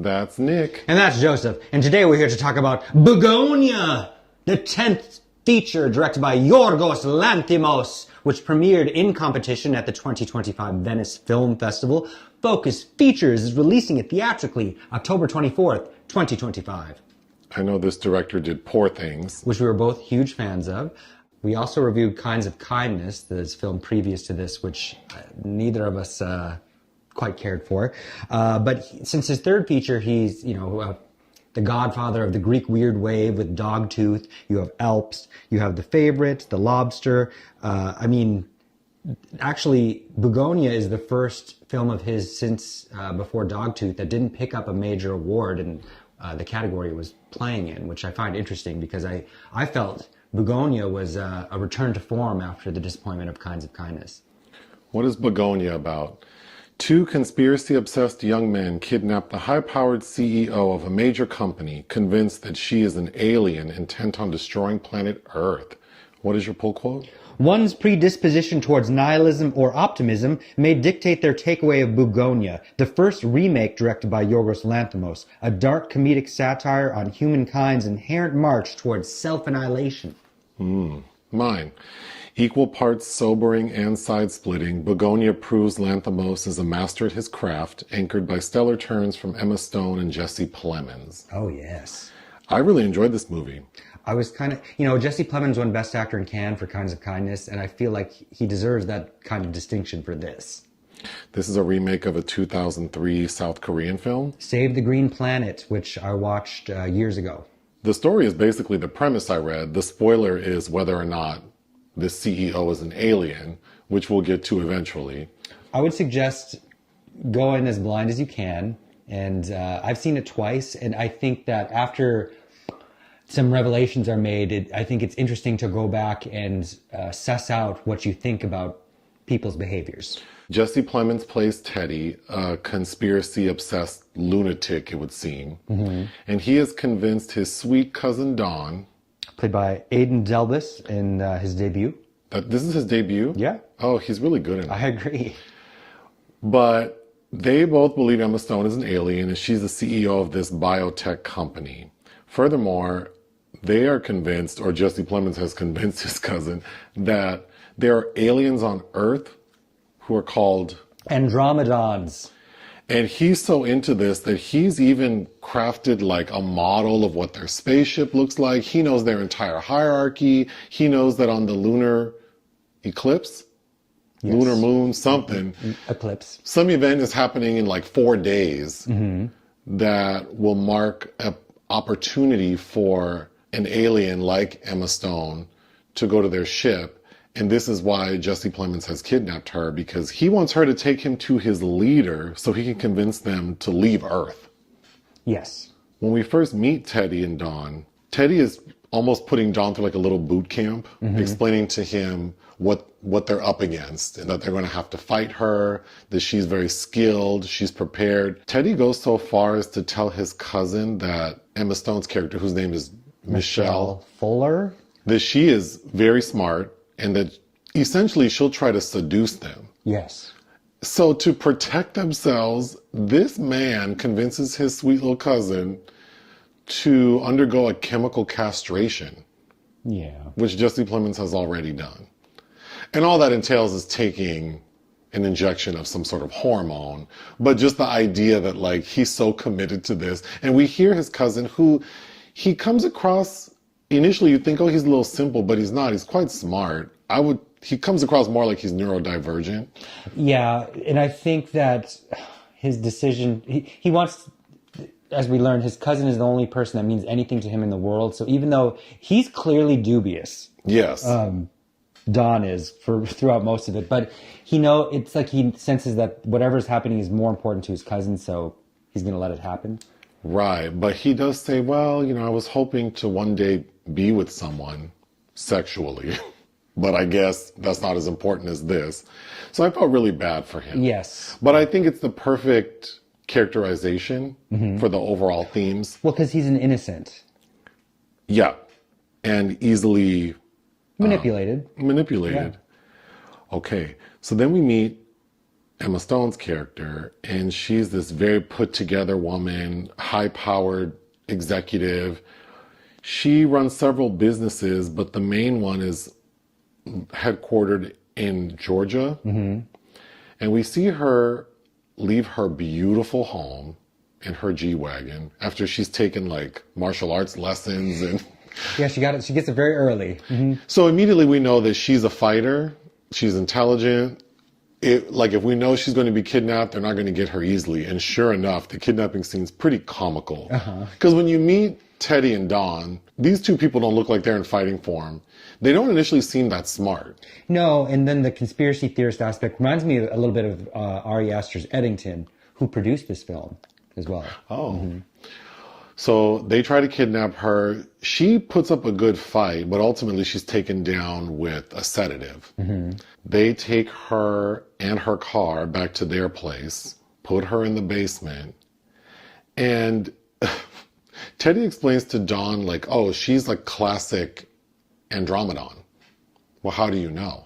That's Nick. And that's Joseph. And today we're here to talk about Bugonia, the 10th feature directed by Yorgos Lanthimos, which premiered in competition at the 2025 Venice Film Festival. Focus Features is releasing it theatrically October 24th, 2025. I know this director did Poor Things, which we were both huge fans of. We also reviewed Kinds of Kindness, this film previous to this, which neither of us quite cared for. But since his third feature, he's, the godfather of the Greek weird wave with Dogtooth. You have Alps. You have The Favorite, The Lobster. Actually, Bugonia is the first film of his since before Dogtooth that didn't pick up a major award in the category it was playing in, which I find interesting because I felt Bugonia was a return to form after the disappointment of Kinds of Kindness. What is Bugonia about? Two conspiracy-obsessed young men kidnap the high-powered CEO of a major company, convinced that she is an alien intent on destroying planet Earth. What is your pull quote? One's predisposition towards nihilism or optimism may dictate their takeaway of Bugonia, the first remake directed by Yorgos Lanthimos, a dark comedic satire on humankind's inherent march towards self-annihilation. Mine. Equal parts sobering and side-splitting, Bugonia proves Lanthimos is a master at his craft, anchored by stellar turns from Emma Stone and Jesse Plemons. Oh, yes. I really enjoyed this movie. I was kind of, Jesse Plemons won Best Actor in Cannes for Kinds of Kindness, and I feel like he deserves that kind of distinction for this. This is a remake of a 2003 South Korean film. Save the Green Planet, which I watched years ago. The story is basically the premise I read. The spoiler is whether or not the CEO is an alien, which we'll get to eventually. I would suggest go in as blind as you can. And I've seen it twice. And I think that after some revelations are made, I think it's interesting to go back and suss out what you think about people's behaviors. Jesse Plemons plays Teddy, a conspiracy-obsessed lunatic, it would seem. Mm-hmm. And he has convinced his sweet cousin Dawn, played by Aidan Delbis in his debut. This is his debut? Yeah. Oh, he's really good in it. I agree. But they both believe Emma Stone is an alien and she's the CEO of this biotech company. Furthermore, they are convinced, or Jesse Plemons has convinced his cousin, that there are aliens on Earth who are called Andromedons. And he's so into this that he's even crafted like a model of what their spaceship looks like. He knows their entire hierarchy. He knows that on the lunar eclipse, yes. Lunar moon, something. Eclipse. Some event is happening in like 4 days that will mark an opportunity for an alien like Emma Stone to go to their ship. And this is why Jesse Plemons has kidnapped her, because he wants her to take him to his leader so he can convince them to leave Earth. Yes. When we first meet Teddy and Dawn, Teddy is almost putting Dawn through like a little boot camp, explaining to him what they're up against and that they're going to have to fight her, that she's very skilled, she's prepared. Teddy goes so far as to tell his cousin that Emma Stone's character, whose name is Michelle Fuller, that she is very smart, and that essentially she'll try to seduce them. Yes. So to protect themselves, this man convinces his sweet little cousin to undergo a chemical castration. Yeah. Which Jesse Plemons has already done. And all that entails is taking an injection of some sort of hormone. But just the idea that like he's so committed to this. And we hear his cousin, who he comes across. Initially, you think, oh, he's a little simple, but he's not. He's quite smart. He comes across more like he's neurodivergent. Yeah, and I think that his decision, he wants, as we learned, his cousin is the only person that means anything to him in the world. So even though he's clearly dubious. Yes. Don is throughout most of it, but it's like he senses that whatever's happening is more important to his cousin, so he's going to let it happen. Right, but he does say, well, I was hoping to one day be with someone sexually, but I guess that's not as important as this. So I felt really bad for him. Yes. But I think it's the perfect characterization for the overall themes. Well, because he's an innocent. Yeah, and easily manipulated. Yeah. Okay, so then we meet Emma Stone's character, and she's this very put together woman, high powered executive. She runs several businesses, but the main one is headquartered in Georgia. And we see her leave her beautiful home in her G-Wagon after she's taken like martial arts lessons and Yeah, she gets it very early. so immediately we know that she's a fighter, she's intelligent. If we know she's going to be kidnapped, they're not going to get her easily. And sure enough, the kidnapping scene's pretty comical. Because when you meet Teddy and Dawn, these two people don't look like they're in fighting form. They don't initially seem that smart. No, and then the conspiracy theorist aspect reminds me a little bit of Ari Aster's Eddington, who produced this film as well. Oh. So they try to kidnap her. She puts up a good fight, but ultimately she's taken down with a sedative. They take her and her car back to their place, put her in the basement, and Teddy explains to Dawn, like, oh, she's like classic Andromedon. Well, how do you know?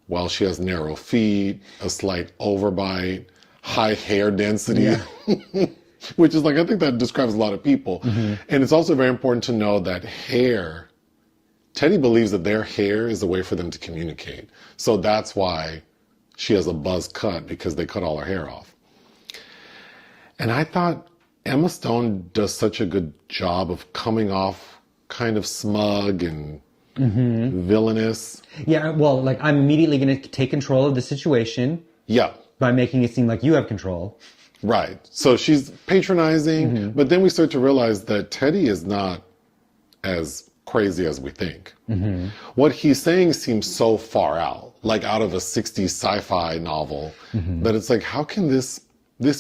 Well, she has narrow feet, a slight overbite, high hair density. Yeah. Which is like, I think that describes a lot of people. And it's also very important to know that hair, Teddy believes that their hair is a way for them to communicate. So that's why she has a buzz cut, because they cut all her hair off. And I thought Emma Stone does such a good job of coming off kind of smug and villainous. Yeah, well, like, I'm immediately going to take control of the situation. Yeah. By making it seem like you have control. Right. So she's patronizing, but then we start to realize that Teddy is not as crazy as we think. What he's saying seems so far out, like out of a 60s sci-fi novel, that it's like, how can this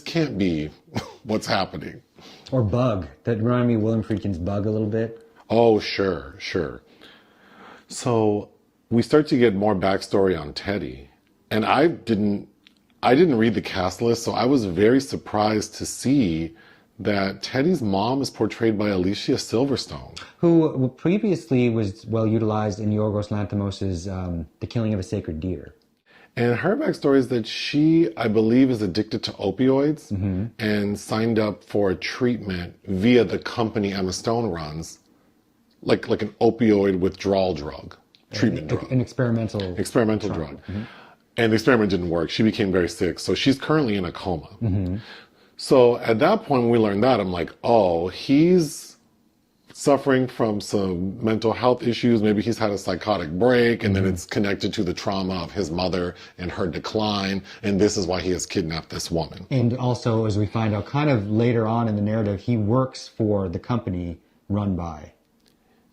can't be what's happening. Or Bug. That reminded me of William Friedkin's Bug a little bit. Oh, sure. So we start to get more backstory on Teddy. And I didn't read the cast list, so I was very surprised to see that Teddy's mom is portrayed by Alicia Silverstone. Who previously was well utilized in Yorgos Lanthimos' The Killing of a Sacred Deer. And her backstory is that she, I believe, is addicted to opioids and signed up for a treatment via the company Emma Stone runs, like an opioid withdrawal drug, treatment drug. An experimental drug. And the experiment didn't work. She became very sick. So she's currently in a coma. So at that point, when we learned that, I'm like, oh, he's suffering from some mental health issues. Maybe he's had a psychotic break, and then it's connected to the trauma of his mother and her decline. And this is why he has kidnapped this woman. And also, as we find out kind of later on in the narrative, he works for the company run by.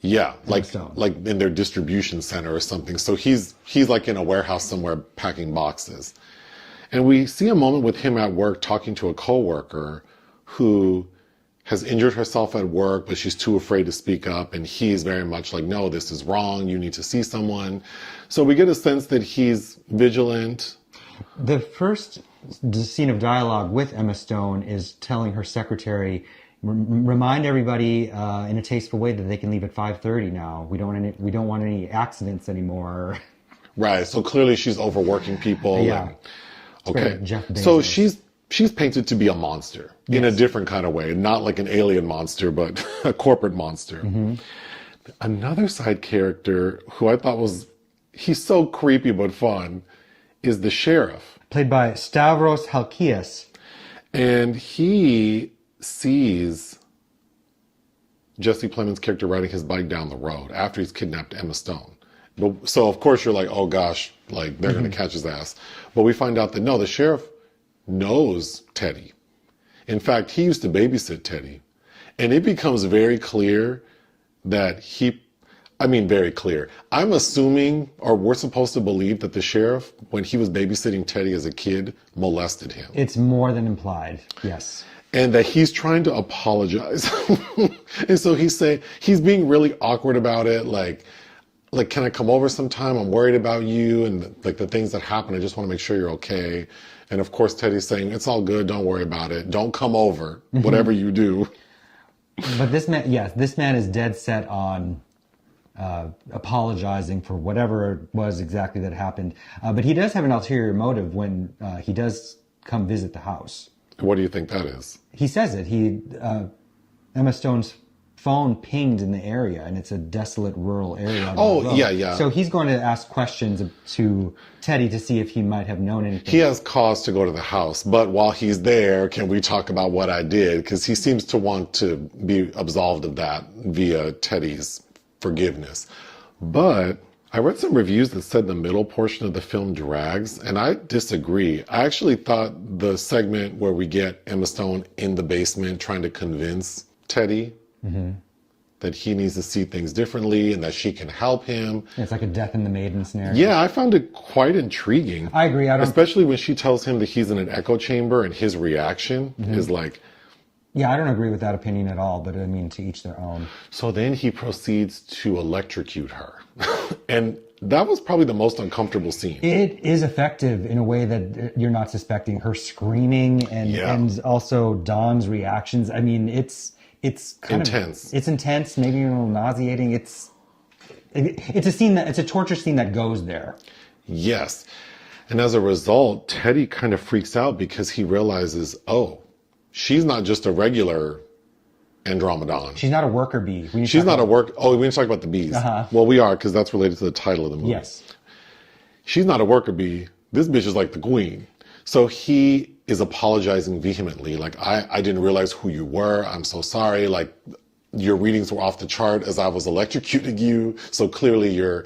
Yeah, like in their distribution center or something. So he's like in a warehouse somewhere packing boxes. And we see a moment with him at work talking to a coworker who has injured herself at work, but she's too afraid to speak up. And he's very much like, no, this is wrong. You need to see someone. So we get a sense that he's vigilant. The first scene of dialogue with Emma Stone is telling her secretary, remind everybody in a tasteful way that they can leave at 5:30 now. We don't want any accidents anymore. Right. So clearly she's overworking people. Yeah. Okay. So she's painted to be a monster in a different kind of way, not like an alien monster, but a corporate monster. Another side character who I thought he's so creepy but fun is the sheriff. Played by Stavros Halkias. And he sees Jesse Plemons' character riding his bike down the road after he's kidnapped Emma Stone. So of course you're like, oh gosh, like they're going to catch his ass. But we find out that no, the sheriff knows Teddy. In fact, he used to babysit Teddy. And it becomes very clear that very clear. I'm assuming, or we're supposed to believe that the sheriff, when he was babysitting Teddy as a kid, molested him. It's more than implied, yes. And that he's trying to apologize. And so he's being really awkward about it. Like, can I come over sometime? I'm worried about you and like the things that happen. I just want to make sure you're okay. And of course, Teddy's saying, it's all good. Don't worry about it. Don't come over, whatever you do. But this man is dead set on apologizing for whatever it was exactly that happened. But he does have an ulterior motive when he does come visit the house. What do you think that is? He says it. Emma Stone's phone pinged in the area, and it's a desolate rural area. Oh, yeah. So he's going to ask questions to Teddy to see if he might have known anything. He has cause to go to the house, but while he's there, can we talk about what I did? Because he seems to want to be absolved of that via Teddy's forgiveness. But I read some reviews that said the middle portion of the film drags, and I disagree. I actually thought the segment where we get Emma Stone in the basement trying to convince Teddy that he needs to see things differently and that she can help him. It's like a death in the maiden scenario. Yeah, I found it quite intriguing. I agree. Especially when she tells him that he's in an echo chamber and his reaction is like... Yeah, I don't agree with that opinion at all, but I mean, to each their own. So then he proceeds to electrocute her. And that was probably the most uncomfortable scene. It is effective in a way that you're not suspecting. Her screaming and also Dawn's reactions. I mean, it's kind intense. It's intense, maybe a little nauseating. It's a torture scene that goes there. Yes. And as a result, Teddy kind of freaks out because he realizes, oh, she's not just a regular Andromedon. She's not a worker bee. She's not a work. Oh, we need to talk about the bees. Well, we are, because that's related to the title of the movie. Yes. She's not a worker bee. This bitch is like the queen. So he is apologizing vehemently. Like, I didn't realize who you were. I'm so sorry. Like, your readings were off the chart as I was electrocuting you. So clearly you're...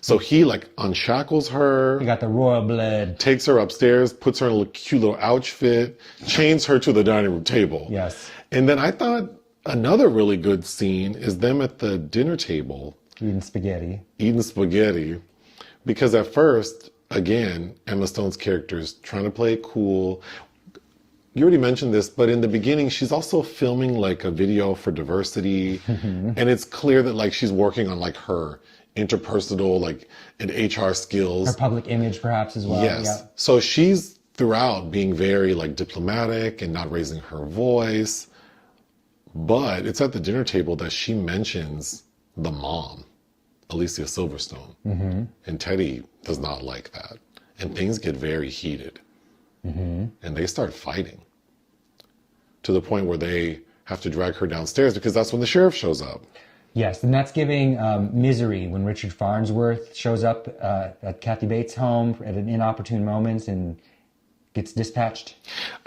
So he like unshackles her. You got the royal blood. Takes her upstairs, puts her in a cute little outfit, chains her to the dining room table. Yes. And then I thought another really good scene is them at the dinner table. Eating spaghetti. Because at first, again, Emma Stone's character is trying to play it cool. You already mentioned this, but in the beginning, she's also filming like a video for diversity. And it's clear that like she's working on like her interpersonal, like, and HR skills. Her public image, perhaps, as well. Yes. Yeah. So she's throughout being very, like, diplomatic and not raising her voice. But it's at the dinner table that she mentions the mom, Alicia Silverstone. And Teddy does not like that. And things get very heated. And they start fighting to the point where they have to drag her downstairs because that's when the sheriff shows up. Yes, and that's giving misery when Richard Farnsworth shows up at Kathy Bates' home at an inopportune moment and gets dispatched.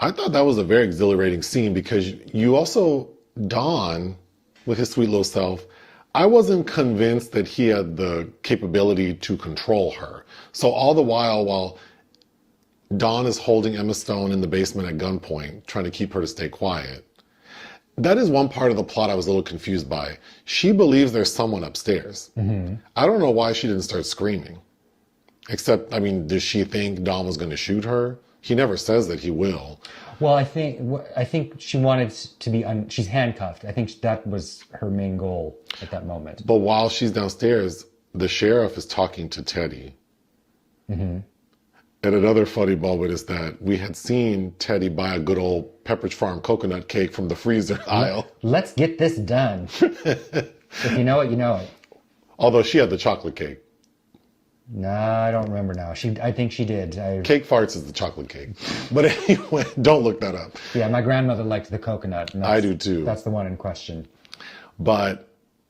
I thought that was a very exhilarating scene because you also, Don, with his sweet little self, I wasn't convinced that he had the capability to control her. So all the while Don is holding Emma Stone in the basement at gunpoint, trying to keep her to stay quiet, that is one part of the plot I was a little confused by. She believes there's someone upstairs. I don't know why she didn't start screaming. Except, I mean, does she think Don was going to shoot her? He never says that he will. Well, I think she wanted to be, she's handcuffed. I think that was her main goal at that moment. But while she's downstairs, the sheriff is talking to Teddy. And another funny moment is that we had seen Teddy buy a good old Pepperidge Farm coconut cake from the freezer aisle. Let's get this done. If you know it, you know it. Although she had the chocolate cake. No, I don't remember now. I think she did. Cake farts is the chocolate cake. But anyway, don't look that up. Yeah, my grandmother liked the coconut. I do too. That's the one in question. But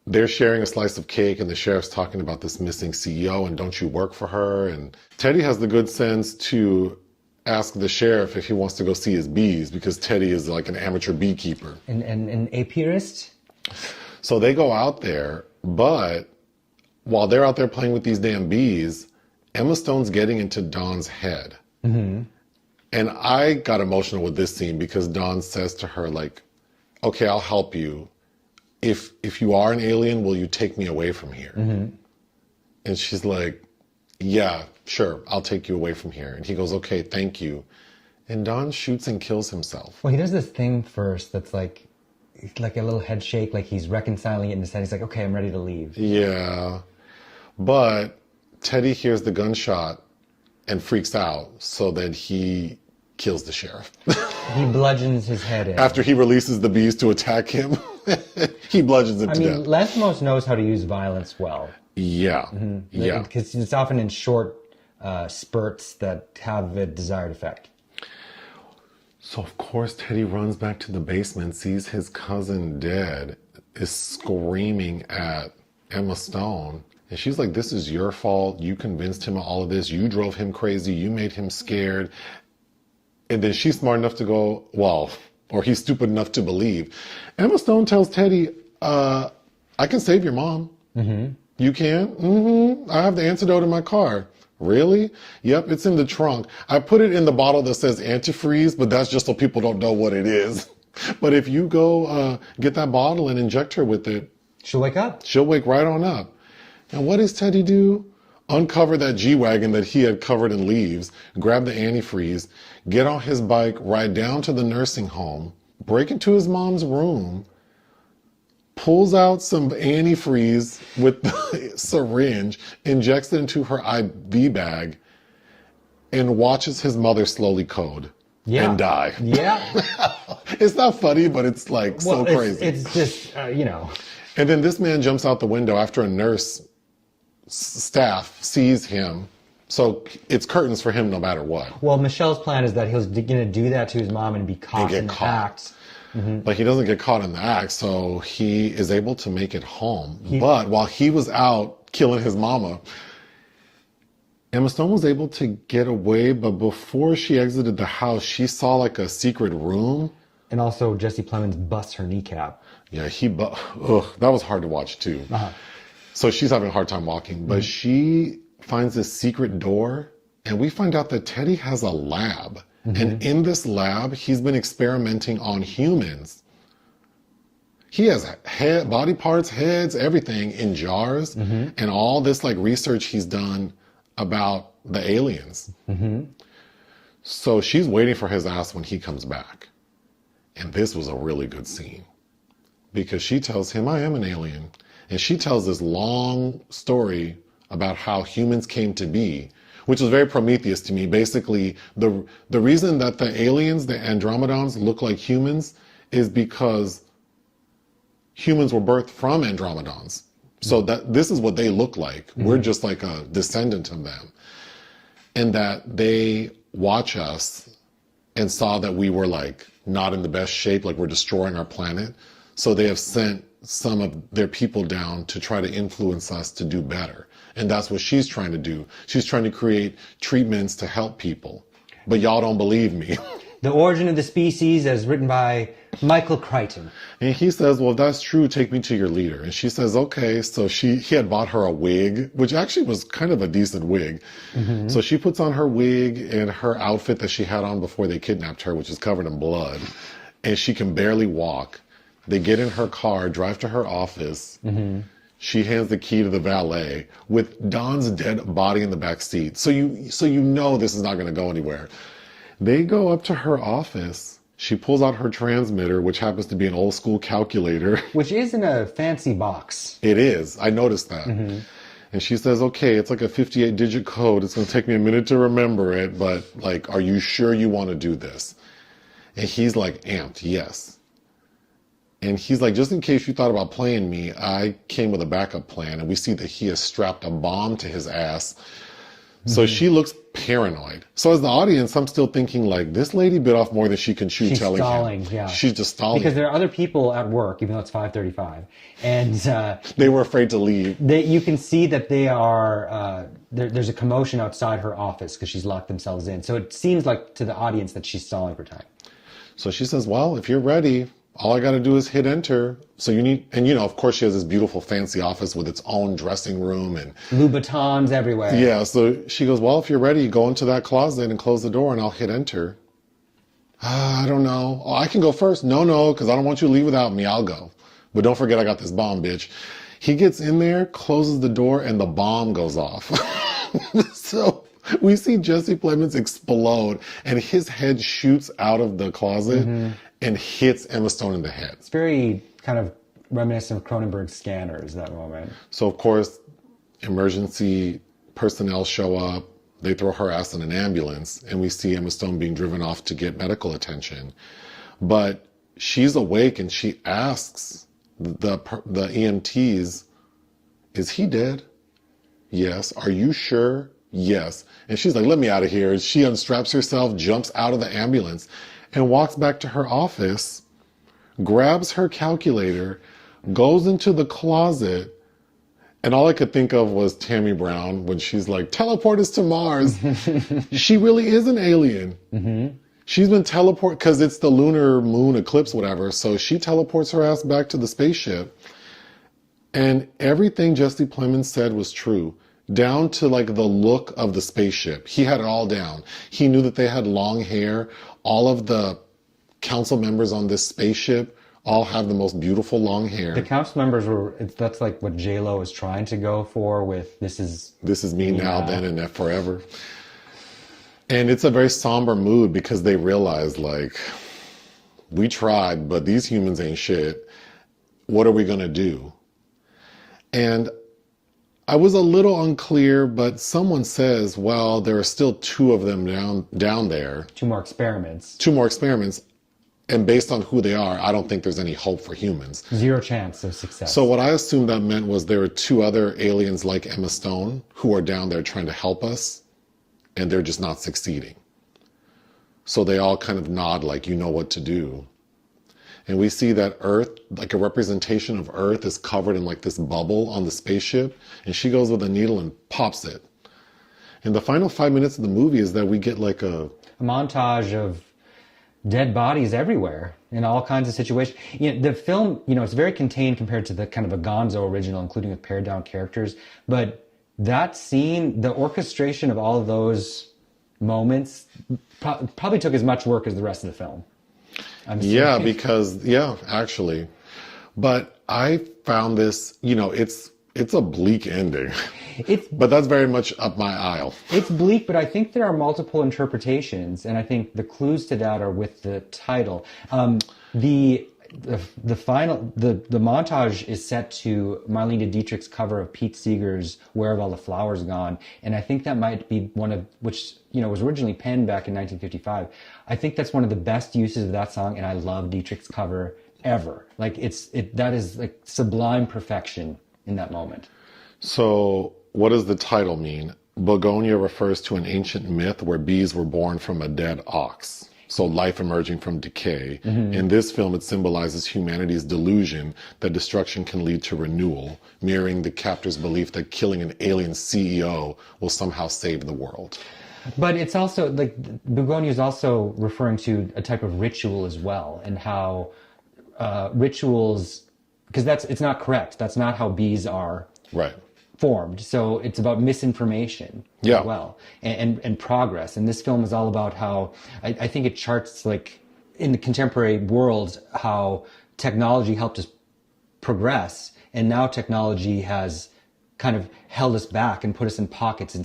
they're sharing a slice of cake and the sheriff's talking about this missing CEO and don't you work for her? And Teddy has the good sense to ask the sheriff if he wants to go see his bees because Teddy is like an amateur beekeeper. An apiarist? So they go out there, but while they're out there playing with these damn bees, Emma Stone's getting into Dawn's head. And I got emotional with this scene because Dawn says to her, like, okay, I'll help you. If you are an alien, will you take me away from here? And she's like, yeah, sure, I'll take you away from here. And he goes, okay, thank you. And Don shoots and kills himself. Well, he does this thing first that's like a little head shake, like he's reconciling it in his head. He's like, okay, I'm ready to leave. Yeah. But Teddy hears the gunshot and freaks out, so then he kills the sheriff. He bludgeons his head in. After he releases the bees to attack him. He bludgeons him I to mean, death. Lanthimos knows how to use violence well. Yeah. Yeah. Because it's often in short spurts that have a desired effect. So, of course, Teddy runs back to the basement, sees his cousin dead, is screaming at Emma Stone. And she's like, this is your fault. You convinced him of all of this. You drove him crazy. You made him scared. And then she's smart enough to go, well, or he's stupid enough to believe. Emma Stone tells Teddy, I can save your mom. Mm-hmm. You can? Mm-hmm. I have the antidote in my car. Really? Yep, it's in the trunk. I put it in the bottle that says antifreeze, but that's just so people don't know what it is. But if you go get that bottle and inject her with it, She'll wake up. she'll wake right on up. And what does Teddy do? Uncover that G-Wagon that he had covered in leaves, grab the antifreeze, get on his bike, ride down to the nursing home, break into his mom's room, pulls out some antifreeze with the syringe, injects it into her IV bag, and watches his mother slowly code and die. Yeah. It's not funny, but it's like so crazy. It's just, you know. And then this man jumps out the window after a nurse staff sees him. So it's curtains for him no matter what. Well, Michelle's plan is that he's going to do that to his mom and be caught in the act. Mm-hmm. But he doesn't get caught in the act, so he is able to make it home. But while he was out killing his mama, Emma Stone was able to get away, but before she exited the house, she saw like a secret room. And also Jesse Plemons busts her kneecap. Yeah, that was hard to watch too. Uh-huh. So she's having a hard time walking, but she finds this secret door, and we find out that Teddy has a lab. Mm-hmm. And in this lab, he's been experimenting on humans. He has body parts, heads, everything in jars, and all this like research he's done about the aliens. Mm-hmm. So she's waiting for his ass when he comes back. And this was a really good scene because she tells him, I am an alien. And she tells this long story about how humans came to be, which was very Prometheus to me. Basically, the reason that the aliens, the Andromedons, look like humans is because humans were birthed from Andromedons. So that this is what they look like. Mm-hmm. We're just like a descendant of them. And that they watch us and saw that we were like not in the best shape, like we're destroying our planet. So they have sent some of their people down to try to influence us to do better. And that's what she's trying to do. She's trying to create treatments to help people. But y'all don't believe me. The Origin of the Species, as written by Michael Crichton. And he says, well, if that's true, take me to your leader. And she says, okay. So he had bought her a wig, which actually was kind of a decent wig. Mm-hmm. So she puts on her wig and her outfit that she had on before they kidnapped her, which is covered in blood. And she can barely walk. They get in her car, drive to her office. Mm-hmm. She hands the key to the valet with Don's dead body in the back seat. So you know this is not going to go anywhere. They go up to her office. She pulls out her transmitter, which happens to be an old school calculator. Which is in a fancy box. It is. I noticed that. Mm-hmm. And she says, okay, it's like a 58-digit code. It's going to take me a minute to remember it, but like, are you sure you want to do this? And he's like amped, yes. And he's like, just in case you thought about playing me, I came with a backup plan. And we see that he has strapped a bomb to his ass. So she looks paranoid. So as the audience, I'm still thinking like, this lady bit off more than she can chew. She's telling stalling, him. yeah. She's just stalling. Because there are other people at work, even though it's 5:35, and they were afraid to leave. You can see that they are. There's a commotion outside her office because she's locked themselves in. So it seems like to the audience that she's stalling for time. So she says, well, if you're ready, all I got to do is hit enter. So you need, and of course she has this beautiful fancy office with its own dressing room and Louboutins everywhere. Yeah. So she goes, well, if you're ready, go into that closet and close the door and I'll hit enter. I don't know. Oh, I can go first. No, because I don't want you to leave without me. I'll go. But don't forget I got this bomb, bitch. He gets in there, closes the door, and the bomb goes off. So we see Jesse Plemons explode and his head shoots out of the closet and hits Emma Stone in the head. It's very kind of reminiscent of Cronenberg's Scanners, that moment. So, of course, emergency personnel show up. They throw her ass in an ambulance, and we see Emma Stone being driven off to get medical attention. But she's awake, and she asks the EMTs, is he dead? Yes. Are you sure? Yes. And she's like, let me out of here. She unstraps herself, jumps out of the ambulance, and walks back to her office, grabs her calculator, goes into the closet, and all I could think of was Tammy Brown when she's like, teleport us to Mars. She really is an alien. Mm-hmm. She's been teleported, because it's the lunar moon eclipse, whatever, so she teleports her ass back to the spaceship. And everything Jesse Plemons said was true, down to like the look of the spaceship. He had it all down. He knew that they had long hair. All of the council members on this spaceship all have the most beautiful long hair. The council members that's like what J-Lo is trying to go for with This Is Me Now, Then, and Forever. And it's a very somber mood because they realize, like, we tried, but these humans ain't shit. What are we going to do? And I was a little unclear, but someone says, well, there are still 2 of them down there. 2 more experiments. 2 more experiments. And based on who they are, I don't think there's any hope for humans. 0 chance of success. So what I assumed that meant was there were 2 other aliens like Emma Stone who are down there trying to help us, and they're just not succeeding. So they all kind of nod like, you know what to do. And we see that Earth, like a representation of Earth, is covered in like this bubble on the spaceship, and she goes with a needle and pops it. And the final 5 minutes of the movie is that we get like a montage of dead bodies everywhere in all kinds of situations. You know, the film, it's very contained compared to the kind of a Gonzo original, including with pared down characters. But that scene, the orchestration of all of those moments probably took as much work as the rest of the film. Actually. But I found this, it's a bleak ending. But that's very much up my aisle. It's bleak, but I think there are multiple interpretations, and I think the clues to that are with the title. The montage is set to Marlene Dietrich's cover of Pete Seeger's "Where Have All the Flowers Gone," and I think that might be one of which was originally penned back in 1955. I think that's one of the best uses of that song, and I love Dietrich's cover ever. Like that is like sublime perfection in that moment. So what does the title mean? Bugonia refers to an ancient myth where bees were born from a dead ox. So life emerging from decay. Mm-hmm. In this film, it symbolizes humanity's delusion that destruction can lead to renewal, mirroring the captor's belief that killing an alien CEO will somehow save the world. But it's also, like, Bugonia is also referring to a type of ritual as well, and how rituals, because it's not correct. That's not how bees are formed. So it's about misinformation as well, and progress. And this film is all about how, I think it charts, like, in the contemporary world, how technology helped us progress, and now technology has kind of held us back and put us in pockets and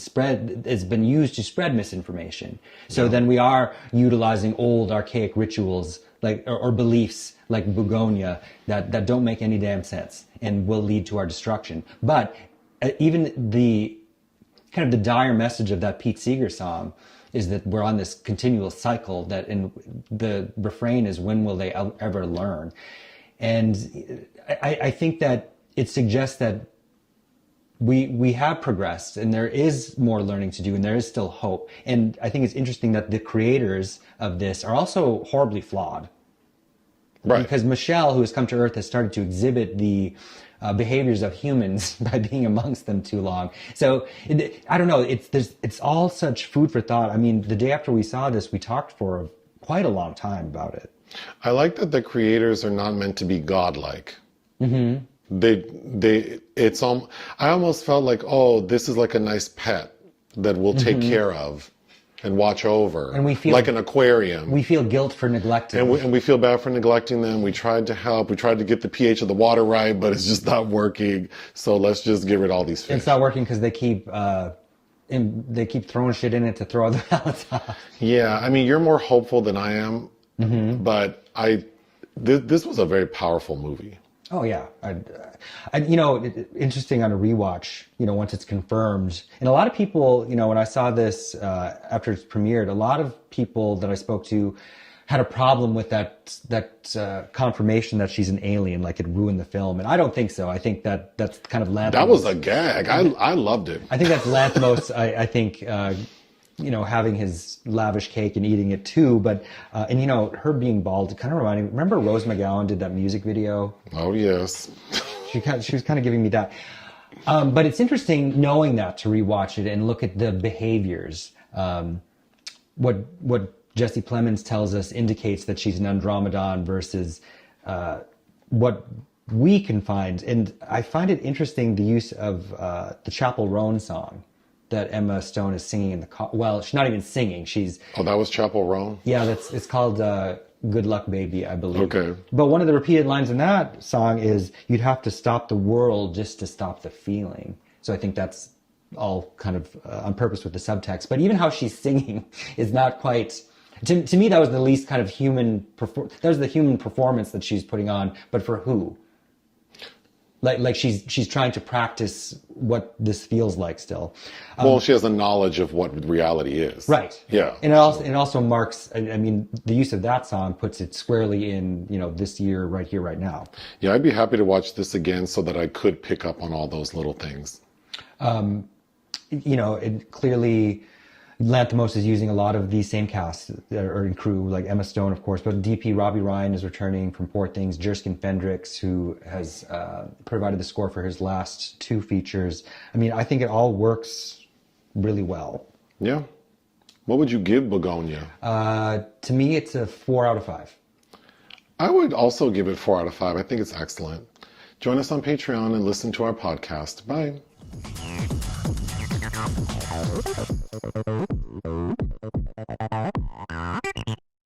has been used to spread misinformation. So then we are utilizing old archaic rituals like or beliefs like Bugonia that don't make any damn sense and will lead to our destruction. But even the kind of the dire message of that Pete Seeger song is that we're on this continual cycle that in the refrain is, when will they ever learn? And I think that it suggests that we have progressed and there is more learning to do and there is still hope. And I think it's interesting that the creators of this are also horribly flawed. Right. Because Michelle, who has come to Earth, has started to exhibit the behaviors of humans by being amongst them too long. So I don't know. It's all such food for thought. I mean, the day after we saw this, we talked for quite a long time about it. I like that the creators are not meant to be godlike. Mm-hmm. I almost felt like, oh, this is like a nice pet that we'll take care of and watch over, and we feel like an aquarium. We feel guilt for neglecting them. And we feel bad for neglecting them. We tried to help. We tried to get the pH of the water right, but it's just not working. So let's just get rid of all these fish. It's not working because they keep throwing shit in it to throw other pellets off. Yeah, I mean, you're more hopeful than I am, but this was a very powerful movie. Oh yeah, interesting on a rewatch. Once it's confirmed, and a lot of people, when I saw this after it's premiered, a lot of people that I spoke to had a problem with that confirmation that she's an alien, like it ruined the film. And I don't think so. I think that's kind of Lanthimos. That was a gag. I loved it. I think that's Lanthimos. I think, having his lavish cake and eating it too. But, and her being bald, kind of reminding me, remember Rose McGowan did that music video? Oh, yes. She was kind of giving me that. But it's interesting knowing that to rewatch it and look at the behaviors. What Jesse Plemons tells us indicates that she's an Andromedon versus what we can find. And I find it interesting the use of the Chapel Roan song that Emma Stone is singing in the car. Well, she's not even singing. Oh, that was Chapel Roan? Yeah, it's called Good Luck Baby, I believe. Okay. But one of the repeated lines in that song is, you'd have to stop the world just to stop the feeling. So I think that's all kind of on purpose with the subtext. But even how she's singing is not quite... To me, that was the least kind of human... That was the human performance that she's putting on, but for who? Like she's trying to practice what this feels like still. Well, she has a knowledge of what reality is. Right. Yeah. And it also marks, I mean, the use of that song puts it squarely in, this year, right here, right now. Yeah, I'd be happy to watch this again so that I could pick up on all those little things. It clearly... Lanthimos is using a lot of these same casts or in crew, like Emma Stone, of course, but DP Robbie Ryan is returning from Poor Things. Jerskin Fendricks, who has provided the score for his last two features. I mean, I think it all works really well. Yeah. What would you give Bugonia? To me, it's a 4 out of 5. I would also give it 4 out of 5. I think it's excellent. Join us on Patreon and listen to our podcast. Bye.